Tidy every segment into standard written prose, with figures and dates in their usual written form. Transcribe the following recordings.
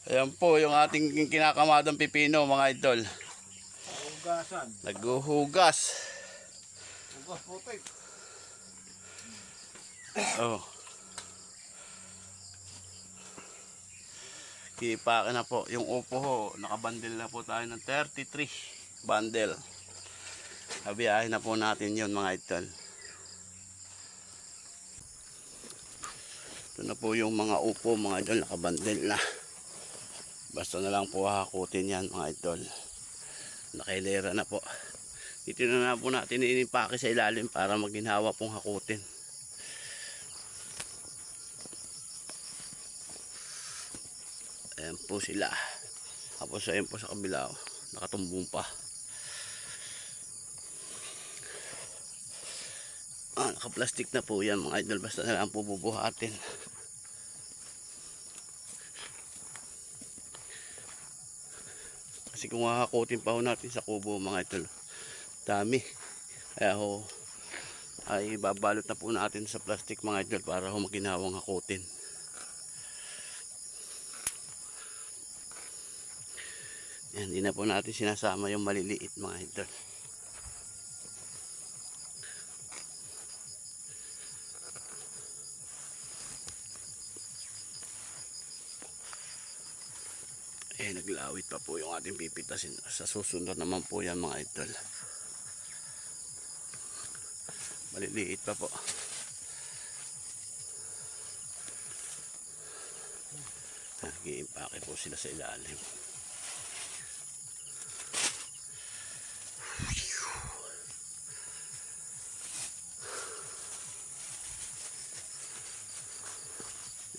Ayan po yung ating kinakamadang pipino mga idol. Hugasan. Naghuhugas. Hugas putik. Oh. Kipake na po. Yung upo ho, nakabundle na po tayo ng 33 bundle. Habiyahin na po natin yun mga idol. Ito na po yung mga upo mga idol, nakabundle na. Basta na lang po hakutin yan mga idol. Nakailera na po. Dito na po natin inipake sa ilalim para maginhawa pong hakutin. Ayan po sila. Tapos ayan po sa kabila, nakatumbong pa. Naka-plastic na po yan mga idol. Basta na lang po bubuhatin. Kasi kung hahakutin pa ho natin sa kubo mga idol, dami. Kaya ho, ay babalot na po natin sa plastic mga idol para ho maginhawang hakutin. Yan, hindi na po natin sinasama yung maliliit mga idol. Naglawit pa po yung ating pipitasin. Sa susunod naman po yan mga idol. Maliliit pa po. Nag-iimpake po sila sa ilalim.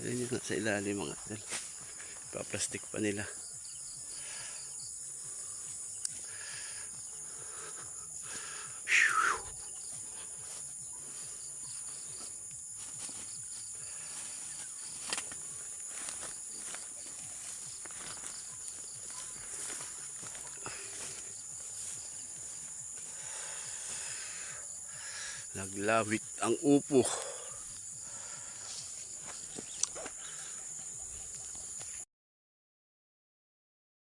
Yan yung sa ilalim mga idol. Pa-plastic pa nila. Naglawit ang upo.